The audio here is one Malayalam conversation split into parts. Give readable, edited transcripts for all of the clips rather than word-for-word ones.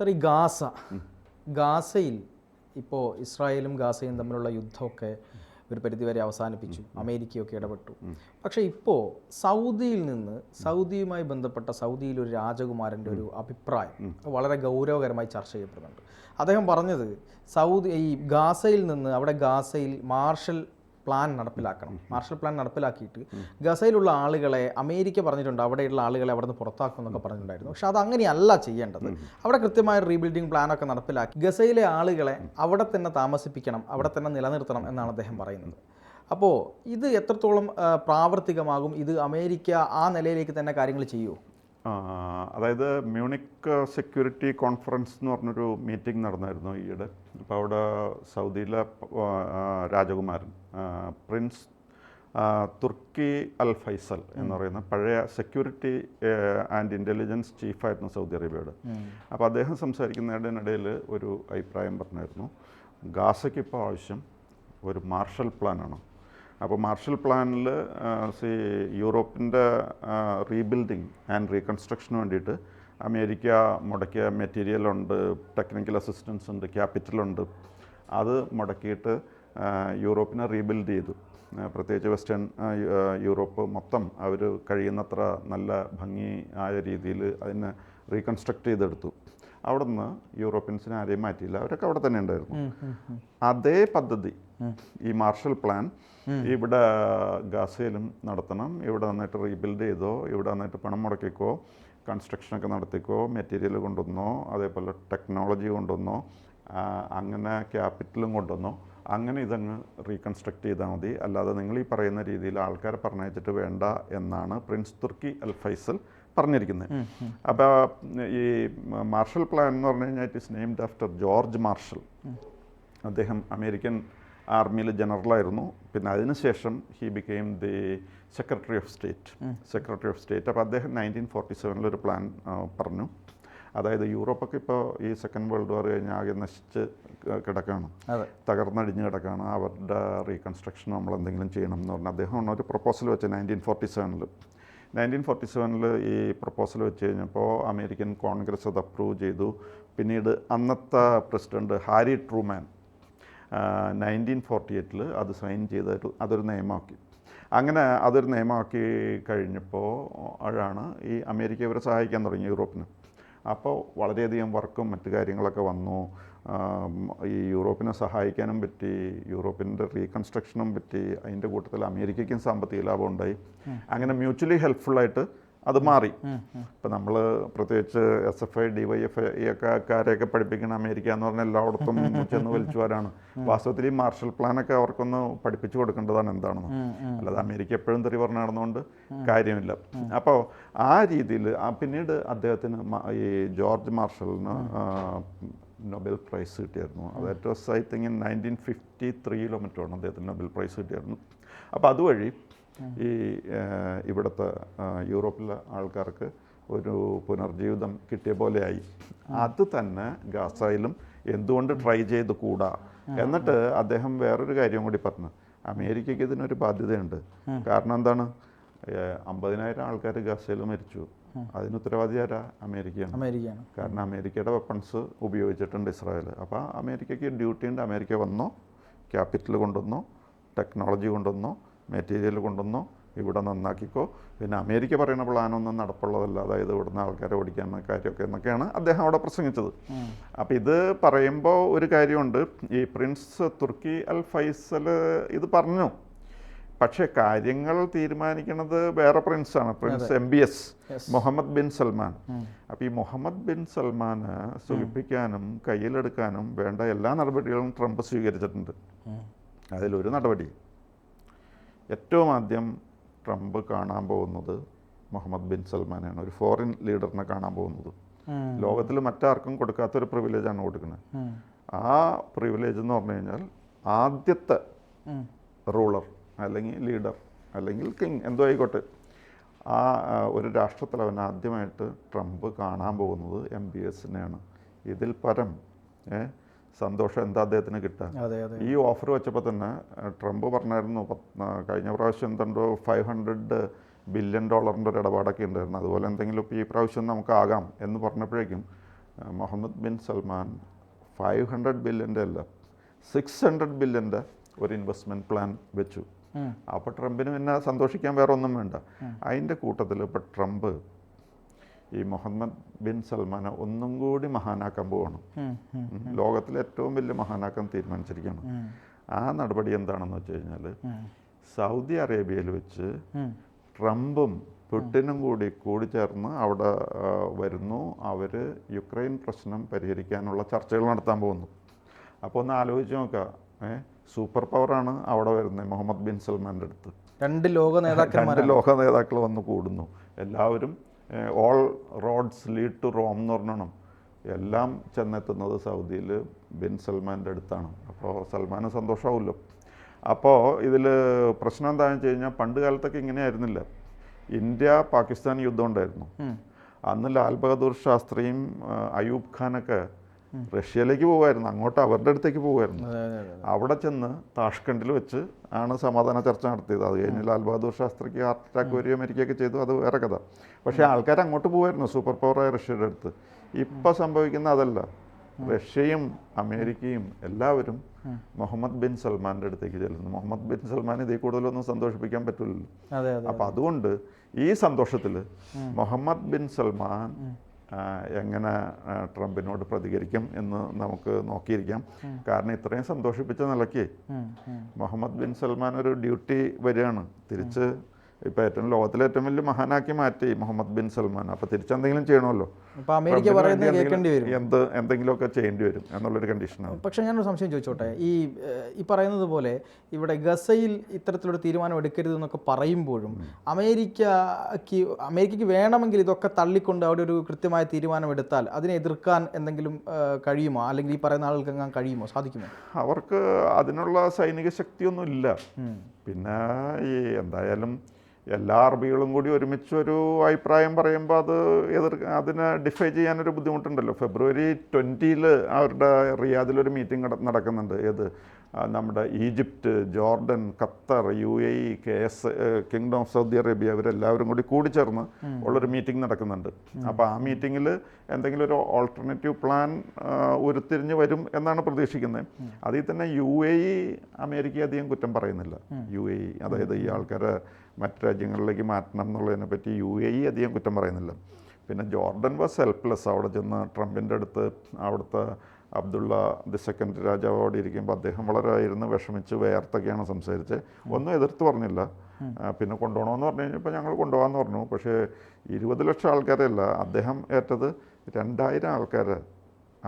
സർ, ഈ ഗാസയിൽ ഇപ്പോൾ ഇസ്രായേലും ഗാസയും തമ്മിലുള്ള യുദ്ധമൊക്കെ ഒരു പരിധിവരെ അവസാനിപ്പിച്ചു, അമേരിക്കയൊക്കെ ഇടപെട്ടു. പക്ഷേ ഇപ്പോൾ സൗദിയുമായി ബന്ധപ്പെട്ട സൗദിയിലൊരു രാജകുമാരൻ്റെ ഒരു അഭിപ്രായം വളരെ ഗൗരവകരമായി ചർച്ച ചെയ്യപ്പെടുന്നുണ്ട്. അദ്ദേഹം പറഞ്ഞത് ഈ ഗാസയിൽ മാർഷൽ പ്ലാൻ നടപ്പിലാക്കിയിട്ട് ഗസയിലുള്ള ആളുകളെ അമേരിക്ക പറഞ്ഞിട്ടുണ്ട്, അവിടെയുള്ള ആളുകളെ അവിടെ നിന്ന് പുറത്താക്കും എന്നൊക്കെ പറഞ്ഞിട്ടുണ്ടായിരുന്നു. പക്ഷെ അത് അങ്ങനെയല്ല ചെയ്യേണ്ടത്. അവിടെ കൃത്യമായ റീബിൽഡിംഗ് പ്ലാനൊക്കെ നടപ്പിലാക്കി ഗസയിലെ ആളുകളെ അവിടെ തന്നെ താമസിപ്പിക്കണം, അവിടെ തന്നെ നിലനിർത്തണം എന്നാണ് അദ്ദേഹം പറയുന്നത്. അപ്പോൾ ഇത് എത്രത്തോളം പ്രാവർത്തികമാകും? ഇത് അമേരിക്ക ആ നിലയിലേക്ക് തന്നെ കാര്യങ്ങൾ ചെയ്യുമോ? അതായത് മ്യൂണിക് സെക്യൂരിറ്റി കോൺഫറൻസ് എന്ന് പറഞ്ഞൊരു മീറ്റിംഗ് നടന്നായിരുന്നു ഈയിടെ. അപ്പോൾ അവിടെ സൗദിയിലെ രാജകുമാരൻ പ്രിൻസ് തുർക്കി അൽ ഫൈസൽ എന്ന് പറയുന്ന പഴയ സെക്യൂരിറ്റി ആൻഡ് ഇൻ്റലിജൻസ് ചീഫായിരുന്നു സൗദി അറേബ്യയുടെ. അപ്പോൾ അദ്ദേഹം സംസാരിക്കുന്നതിനിടയിൽ ഒരു അഭിപ്രായം പറഞ്ഞായിരുന്നു, ഗാസയ്ക്ക് ഇപ്പോൾ ആവശ്യം ഒരു മാർഷൽ പ്ലാനാണ്. അപ്പോൾ മാർഷൽ പ്ലാനിൽ യൂറോപ്പിൻ്റെ റീബിൽഡിങ് ആൻഡ് റീകൺസ്ട്രക്ഷന് വേണ്ടിയിട്ട് അമേരിക്ക മുടക്കിയ മെറ്റീരിയലുണ്ട്, ടെക്നിക്കൽ അസിസ്റ്റൻസ് ഉണ്ട്, ക്യാപിറ്റലുണ്ട്. അത് മുടക്കിയിട്ട് യൂറോപ്പിനെ റീബിൽഡ് ചെയ്തു. പ്രത്യേകിച്ച് വെസ്റ്റേൺ യൂറോപ്പ് മൊത്തം അവർ കഴിയുന്നത്ര നല്ല ഭംഗിയായ രീതിയിൽ അതിനെ റീകൺസ്ട്രക്ട് ചെയ്തെടുത്തു. അവിടെ നിന്ന് യൂറോപ്യൻസിനെ ആരെയും മാറ്റിയില്ല, അവരൊക്കെ അവിടെ തന്നെ ഉണ്ടായിരുന്നു. അതേ പദ്ധതി, ഈ മാർഷൽ പ്ലാൻ ഇവിടെ ഗാസയിലും നടത്തണം. ഇവിടെ വന്നിട്ട് റീബിൽഡ് ചെയ്തോ, ഇവിടെ വന്നിട്ട് പണം മുടക്കിക്കോ, കൺസ്ട്രക്ഷനൊക്കെ നടത്തിക്കോ, മെറ്റീരിയൽ കൊണ്ടുവന്നോ, അതേപോലെ ടെക്നോളജി കൊണ്ടുവന്നോ, അങ്ങനെ ക്യാപിറ്റലും കൊണ്ടുവന്നോ, അങ്ങനെ ഇതങ്ങ് റീകൺസ്ട്രക്ട് ചെയ്താൽ മതി. അല്ലാതെ നിങ്ങൾ ഈ പറയുന്ന രീതിയിൽ ആൾക്കാരെ പറഞ്ഞയച്ചിട്ട് വേണ്ട എന്നാണ് പ്രിൻസ് തുർക്കി അൽ ഫൈസൽ പറഞ്ഞിരിക്കുന്നത്. അപ്പോൾ ഈ മാർഷൽ പ്ലാൻ എന്ന് പറഞ്ഞു കഴിഞ്ഞാൽ it is named after George Marshall. അദ്ദേഹം അമേരിക്കൻ ആർമിയിൽ ജനറലായിരുന്നു. പിന്നെ അതിനുശേഷം he became the secretary of state. അപ്പോൾ അദ്ദേഹം 1947 പ്ലാൻ പറഞ്ഞു. അതായത് യൂറോപ്പൊക്കെ ഇപ്പോൾ ഈ സെക്കൻഡ് വേൾഡ് വാർ കഴിഞ്ഞ് ആകെ നശിച്ച് കിടക്കുകയാണ്, തകർന്നടിഞ്ഞ് കിടക്കുകയാണ്. അവരുടെ റീകൺസ്ട്രക്ഷൻ നമ്മൾ എന്തെങ്കിലും ചെയ്യണം എന്ന് പറഞ്ഞാൽ അദ്ദേഹം ഒരു പ്രപ്പോസൽ വെച്ച് 1947 ഈ പ്രപ്പോസൽ വെച്ച് കഴിഞ്ഞപ്പോൾ അമേരിക്കൻ കോൺഗ്രസ് അത് അപ്രൂവ് ചെയ്തു. പിന്നീട് അന്നത്തെ പ്രസിഡന്റ് ഹാരി ട്രൂമാൻ 1948 അത് സൈൻ ചെയ്തിട്ട് അതൊരു നിയമമാക്കി. അങ്ങനെ അതൊരു നിയമമാക്കി കഴിഞ്ഞപ്പോൾ ആണ് ഈ അമേരിക്ക ഇവരെ സഹായിക്കാൻ തുടങ്ങി യൂറോപ്പിന്. അപ്പോൾ വളരെയധികം വർക്കും മറ്റു കാര്യങ്ങളൊക്കെ വന്നു. ഈ യൂറോപ്പിനെ സഹായിക്കാനും പറ്റി, യൂറോപ്പിൻ്റെ റീകൺസ്ട്രക്ഷനും പറ്റി. അതിൻ്റെ കൂട്ടത്തിൽ അമേരിക്കയ്ക്കും സാമ്പത്തിക ലാഭം ഉണ്ടായി. അങ്ങനെ മ്യൂച്വലി ഹെൽപ്ഫുള്ളായിട്ട് അത് മാറി. ഇപ്പം നമ്മൾ പ്രത്യേകിച്ച് SFI DYFI കാരെയൊക്കെ പഠിപ്പിക്കുന്ന അമേരിക്ക എന്ന് പറഞ്ഞാൽ എല്ലായിടത്തും ചെന്ന് വലിച്ചുവാരാണ്. വാസ്തവത്തിൽ ഈ മാർഷൽ പ്ലാനൊക്കെ അവർക്കൊന്ന് പഠിപ്പിച്ചു കൊടുക്കേണ്ടതാണ് എന്താണെന്ന്. അല്ലാതെ അമേരിക്ക എപ്പോഴും തെറി പറഞ്ഞു നടന്നുകൊണ്ട് കാര്യമില്ല. അപ്പോൾ ആ രീതിയിൽ പിന്നീട് അദ്ദേഹത്തിന് ഈ ജോർജ് മാർഷലിന് നൊബേൽ പ്രൈസ് കിട്ടിയായിരുന്നു. അത് it was I think in 1953 മറ്റാണ് അദ്ദേഹത്തിന് നൊബേൽ പ്രൈസ് കിട്ടിയായിരുന്നു. അപ്പോൾ അതുവഴി ഈ ഇവിടുത്തെ യൂറോപ്പിലെ ആൾക്കാർക്ക് ഒരു പുനർജീവിതം കിട്ടിയ പോലെയായി. അത് തന്നെ ഗാസയിലും എന്തുകൊണ്ട് ട്രൈ ചെയ്ത് കൂടാ. എന്നിട്ട് അദ്ദേഹം വേറൊരു കാര്യം കൂടി പറഞ്ഞു, അമേരിക്കയ്ക്ക് ഇതിനൊരു ബാധ്യതയുണ്ട്. കാരണം എന്താണ്, 50,000 ആൾക്കാർ ഗാസയിൽ മരിച്ചു. അതിന് ഉത്തരവാദി ആരാ? അമേരിക്കയാണ്. കാരണം അമേരിക്കയുടെ വെപ്പൺസ് ഉപയോഗിച്ചിട്ടുണ്ട് ഇസ്രായേൽ. അപ്പോൾ അമേരിക്കയ്ക്ക് ഡ്യൂട്ടി ഉണ്ട്. അമേരിക്ക വന്നോ, ക്യാപിറ്റൽ കൊണ്ടുവന്നോ, ടെക്നോളജി കൊണ്ടുവന്നോ, മെറ്റീരിയൽ കൊണ്ടുവന്നോ, ഇവിടെ നന്നാക്കിക്കോ. പിന്നെ അമേരിക്ക പറയുന്ന പ്ലാനൊന്നും നടപ്പുള്ളതല്ല, അതായത് ഇവിടുന്ന് ആൾക്കാരെ ഓടിക്കാൻ കാര്യമൊക്കെ എന്നൊക്കെയാണ് അദ്ദേഹം അവിടെ പ്രസംഗിച്ചത്. അപ്പോൾ ഇത് പറയുമ്പോൾ ഒരു കാര്യമുണ്ട്, ഈ പ്രിൻസ് തുർക്കി അൽ ഫൈസൽ ഇത് പറഞ്ഞു. പക്ഷേ കാര്യങ്ങൾ തീരുമാനിക്കുന്നത് വേറെ പ്രിൻസാണ്, പ്രിൻസ് MBS മുഹമ്മദ് ബിൻ സൽമാൻ. അപ്പോൾ ഈ മുഹമ്മദ് ബിൻ സൽമാന് സുഖിപ്പിക്കാനും കയ്യിലെടുക്കാനും വേണ്ട എല്ലാ നടപടികളും ട്രംപ് സ്വീകരിച്ചിട്ടുണ്ട്. അതിലൊരു നടപടി, ഏറ്റവും ആദ്യം ട്രംപ് കാണാൻ പോകുന്നത് മുഹമ്മദ് ബിൻ സൽമാനാണ്. ഒരു ഫോറിൻ ലീഡറിനെ കാണാൻ പോകുന്നത്. ലോകത്തിൽ മറ്റാർക്കും കൊടുക്കാത്തൊരു പ്രിവിലേജാണ് കൊടുക്കുന്നത്. ആ പ്രിവിലേജ് എന്ന് പറഞ്ഞു കഴിഞ്ഞാൽ ആദ്യത്തെ റൂളർ അല്ലെങ്കിൽ ലീഡർ അല്ലെങ്കിൽ കിങ് എന്തോ ആയിക്കോട്ടെ, ആ ഒരു രാഷ്ട്രത്തലവൻ ആദ്യമായിട്ട് ട്രംപ് കാണാൻ പോകുന്നത് MBSനെയാണ്. ഇതിൽ പരം സന്തോഷം എന്താ അദ്ദേഹത്തിന് കിട്ടുക? ഈ ഓഫർ വെച്ചപ്പോൾ തന്നെ ട്രംപ് പറഞ്ഞായിരുന്നു, കഴിഞ്ഞ പ്രാവശ്യം എന്തുണ്ടോ $500 ബില്യൺ ഒരു ഇടപാടൊക്കെ ഉണ്ടായിരുന്നു, അതുപോലെ എന്തെങ്കിലും ഇപ്പോൾ ഈ പ്രാവശ്യം നമുക്കാകാം എന്ന് പറഞ്ഞപ്പോഴേക്കും മുഹമ്മദ് ബിൻ സൽമാൻ 500 ബില്യൻ്റെ അല്ല 600 ബില്യൻ്റെ ഒരു ഇൻവെസ്റ്റ്മെൻറ്റ് പ്ലാൻ വെച്ചു. അപ്പോൾ ട്രംപിന് പിന്നെ സന്തോഷിക്കാൻ വേറെ ഒന്നും വേണ്ട. അതിൻ്റെ കൂട്ടത്തിൽ ഇപ്പോൾ ട്രംപ് ഈ മുഹമ്മദ് ബിൻ സൽമാനെ ഒന്നും കൂടി മഹാനാക്കാൻ പോവാണ്. ലോകത്തിലെ ഏറ്റവും വലിയ മഹാനാക്കാൻ തീരുമാനിച്ചിരിക്കുകയാണ്. ആ നടപടി എന്താണെന്ന് വെച്ച് കഴിഞ്ഞാൽ സൗദി അറേബ്യയിൽ വെച്ച് ട്രംപും പുടിനും കൂടി ചേർന്ന് അവിടെ വരുന്നു. അവർ യുക്രൈൻ പ്രശ്നം പരിഹരിക്കാനുള്ള ചർച്ചകൾ നടത്താൻ പോകുന്നു. അപ്പോൾ ഒന്ന് ആലോചിച്ച് നോക്കുക, സൂപ്പർ പവറാണ് അവിടെ വരുന്നത് മുഹമ്മദ് ബിൻ സൽമാൻ്റെ അടുത്ത്. രണ്ട് ലോക നേതാക്കൾ വന്ന് കൂടുന്നു. എല്ലാവരും all roads lead to Rome എന്ന് പറഞ്ഞണം. എല്ലാം ചെന്നെത്തുന്നത് സൗദിയിൽ ബിൻ സൽമാൻ്റെ അടുത്താണ്. അപ്പോൾ സൽമാന് സന്തോഷമാവുമല്ലോ. അപ്പോൾ ഇതിൽ പ്രശ്നം എന്താണെന്ന് വെച്ച് കഴിഞ്ഞാൽ പണ്ട് കാലത്തൊക്കെ ഇങ്ങനെയായിരുന്നില്ല. ഇന്ത്യ പാകിസ്ഥാൻ യുദ്ധം ഉണ്ടായിരുന്നു. അന്ന് ലാൽ ബഹദൂർ ശാസ്ത്രിയും അയൂബ് ഖാനൊക്കെ റഷ്യയിലേക്ക് പോകുമായിരുന്നു, അങ്ങോട്ട് അവരുടെ അടുത്തേക്ക് പോകുമായിരുന്നു. അവിടെ ചെന്ന് താഷ്കണ്ടിൽ വെച്ച് ആണ് സമാധാന ചർച്ച നടത്തിയത്. അത് കഴിഞ്ഞ് ലാൽ ബഹദൂർ ശാസ്ത്രിക്ക് ഹാർട്ട് അറ്റാക്ക് വരികയും മരിക്കുകയൊക്കെ ചെയ്തു, അത് വേറെ കഥ. പക്ഷേ ആൾക്കാർ അങ്ങോട്ട് പോകുമായിരുന്നു, സൂപ്പർ പവറായ റഷ്യയുടെ അടുത്ത്. ഇപ്പം സംഭവിക്കുന്ന അതല്ല. റഷ്യയും അമേരിക്കയും എല്ലാവരും മുഹമ്മദ് ബിൻ സൽമാൻ്റെ അടുത്തേക്ക് ചെല്ലുന്നു. മുഹമ്മദ് ബിൻ സൽമാൻ ഇതിൽ കൂടുതലൊന്നും സന്തോഷിപ്പിക്കാൻ പറ്റില്ലല്ലോ. അപ്പം അതുകൊണ്ട് ഈ സന്തോഷത്തിൽ മുഹമ്മദ് ബിൻ സൽമാൻ എങ്ങനെ ട്രംപിനോട് പ്രതികരിക്കും എന്ന് നമുക്ക് നോക്കിയിരിക്കാം. കാരണം ഇത്രയും സന്തോഷിപ്പിച്ച നിലയ്ക്ക് മുഹമ്മദ് ബിൻ സൽമാൻ ഒരു ഡ്യൂട്ടി വരികയാണ് തിരിച്ച്. ഇപ്പോൾ ലോകത്തിലെ ഏറ്റവും വലിയ മഹാനാക്കി മാറ്റി മുഹമ്മദ് ബിൻ സൽമാൻ. അപ്പോൾ തിരിച്ചെന്തെങ്കിലും ചെയ്യണമല്ലോ. അമേരിക്ക പറയുന്നത് കേൾക്കേണ്ടി വരും, എന്തെങ്കിലുമൊക്കെ ചെയ്യേണ്ടി വരും എന്നുള്ളൊരു കണ്ടീഷനാണ്. പക്ഷേ ഞാനൊരു സംശയം ചോദിച്ചോട്ടെ, ഈ പറയുന്നത് പോലെ ഇവിടെ ഗസയിൽ ഇത്തരത്തിലൊരു തീരുമാനം എടുക്കരുത് എന്നൊക്കെ പറയുമ്പോഴും അമേരിക്കയ്ക്ക് വേണമെങ്കിൽ ഇതൊക്കെ തള്ളിക്കൊണ്ട് അവിടെ ഒരു കൃത്യമായ തീരുമാനം എടുത്താൽ അതിനെ എതിർക്കാൻ എന്തെങ്കിലും കഴിയുമോ? അല്ലെങ്കിൽ ഈ പറയുന്ന ആളുകൾക്ക് കഴിയുമോ, സാധിക്കുമോ? അവർക്ക് അതിനുള്ള സൈനിക ശക്തിയൊന്നും ഇല്ല. പിന്നെ ഈ എന്തായാലും എല്ലാ അറബികളും കൂടി ഒരുമിച്ചൊരു അഭിപ്രായം പറയുമ്പോൾ അതിനെ ഡിഫൈ ചെയ്യാനൊരു ബുദ്ധിമുട്ടുണ്ടല്ലോ. ഫെബ്രുവരി 20 അവരുടെ റിയാദിലൊരു മീറ്റിംഗ് നടക്കുന്നുണ്ട്. നമ്മുടെ Egypt, Jordan, Qatar, UAE, kingdom of Saudi Arabia ഇവരെല്ലാവരും കൂടി ചേർന്ന് ഉള്ളൊരു മീറ്റിംഗ് നടക്കുന്നുണ്ട്. അപ്പോൾ ആ മീറ്റിങ്ങിൽ എന്തെങ്കിലും ഒരു ഓൾട്ടർനേറ്റീവ് പ്ലാൻ ഉരുത്തിരിഞ്ഞ് വരും എന്നാണ് പ്രതീക്ഷിക്കുന്നത്. അതിൽ തന്നെ UAE അമേരിക്ക അധികം കുറ്റം പറയുന്നില്ല. UAE അതായത് ഈ ആൾക്കാരെ മറ്റ് രാജ്യങ്ങളിലേക്ക് മാറ്റണം എന്നുള്ളതിനെ പറ്റി UAE അധികം കുറ്റം പറയുന്നില്ല. പിന്നെ ജോർഡൻ വാസ് ഹെൽപ്ലെസ്. അവിടെ ചെന്ന് ട്രംപിൻ്റെ അടുത്ത് അവിടുത്തെ അബ്ദുള്ള II രാജാവോടെ ഇരിക്കുമ്പോൾ അദ്ദേഹം വളരെ വിഷമിച്ച് വേർത്തൊക്കെയാണ് സംസാരിച്ചത്. ഒന്നും എതിർത്ത് പറഞ്ഞില്ല. പിന്നെ കൊണ്ടുപോകണമെന്ന് പറഞ്ഞു കഴിഞ്ഞപ്പോൾ ഞങ്ങൾ കൊണ്ടുപോകാമെന്ന് പറഞ്ഞു. പക്ഷേ 20 ലക്ഷം ആൾക്കാരല്ല അദ്ദേഹം ഏറ്റത്, 2000 ആൾക്കാർ.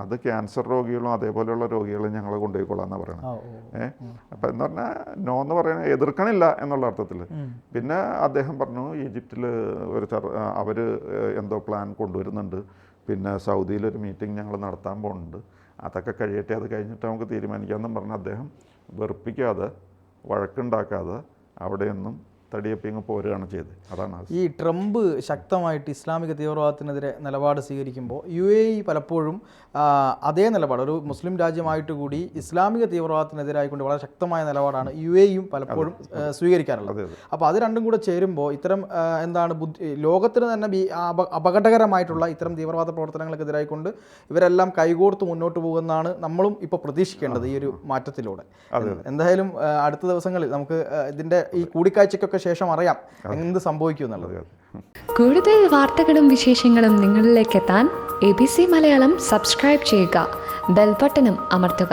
അത് ക്യാൻസർ രോഗികളും അതേപോലെയുള്ള രോഗികളും ഞങ്ങൾ കൊണ്ടുപോയിക്കൊള്ളാമെന്നാണ് പറയണത്. അപ്പം എന്ന് പറഞ്ഞാൽ നോ എന്ന് പറയുന്നത് എതിർക്കണില്ല എന്നുള്ള അർത്ഥത്തിൽ. പിന്നെ അദ്ദേഹം പറഞ്ഞു ഈജിപ്തിൽ അവർ എന്തോ പ്ലാൻ കൊണ്ടുവരുന്നുണ്ട്, പിന്നെ സൗദിയിലൊരു മീറ്റിംഗ് ഞങ്ങൾ നടത്താൻ പോകുന്നുണ്ട്, അതൊക്കെ കഴിയട്ടെ, അത് കഴിഞ്ഞിട്ട് നമുക്ക് തീരുമാനിക്കാമെന്നും പറഞ്ഞ് അദ്ദേഹം വെറുപ്പിക്കാതെ വഴക്കുണ്ടാക്കാതെ അവിടെയൊന്നും തടിയപ്പിങ്ങ് പോരുകയാണ് ചെയ്തത്. അതാണ് ഈ ട്രംപ് ശക്തമായിട്ട് ഇസ്ലാമിക തീവ്രവാദത്തിനെതിരെ നിലപാട് സ്വീകരിക്കുമ്പോൾ UAE പലപ്പോഴും അതേ നിലപാട്, ഒരു മുസ്ലിം രാജ്യമായിട്ട് കൂടി ഇസ്ലാമിക തീവ്രവാദത്തിനെതിരായിക്കൊണ്ട് വളരെ ശക്തമായ നിലപാടാണ് UAEയും പലപ്പോഴും സ്വീകരിക്കാറുള്ളത്. അപ്പോൾ അത് രണ്ടും കൂടെ ചേരുമ്പോൾ ഇത്തരം ലോകത്തിന് തന്നെ അപകടകരമായിട്ടുള്ള ഇത്തരം തീവ്രവാദ പ്രവർത്തനങ്ങൾക്കെതിരായിക്കൊണ്ട് ഇവരെല്ലാം കൈകോർത്ത് മുന്നോട്ട് പോകുമെന്നാണ് നമ്മളും ഇപ്പോൾ പ്രതീക്ഷിക്കേണ്ടത് ഈ ഒരു മാറ്റത്തിലൂടെ. എന്തായാലും അടുത്ത ദിവസങ്ങളിൽ നമുക്ക് ഇതിൻ്റെ ഈ കൂടിക്കാഴ്ചയ്ക്കൊക്കെ ശേഷം അറിയാം എന്ത് സംഭവിക്കും എന്നുള്ളത്. കൂടുതൽ വാർത്തകളും വിശേഷങ്ങളും നിങ്ങളിലേക്ക് എത്താൻ ABC മലയാളം സബ്സ്ക്രൈബ് ചെയ്യുക, ബെൽ ബട്ടണും അമർത്തുക.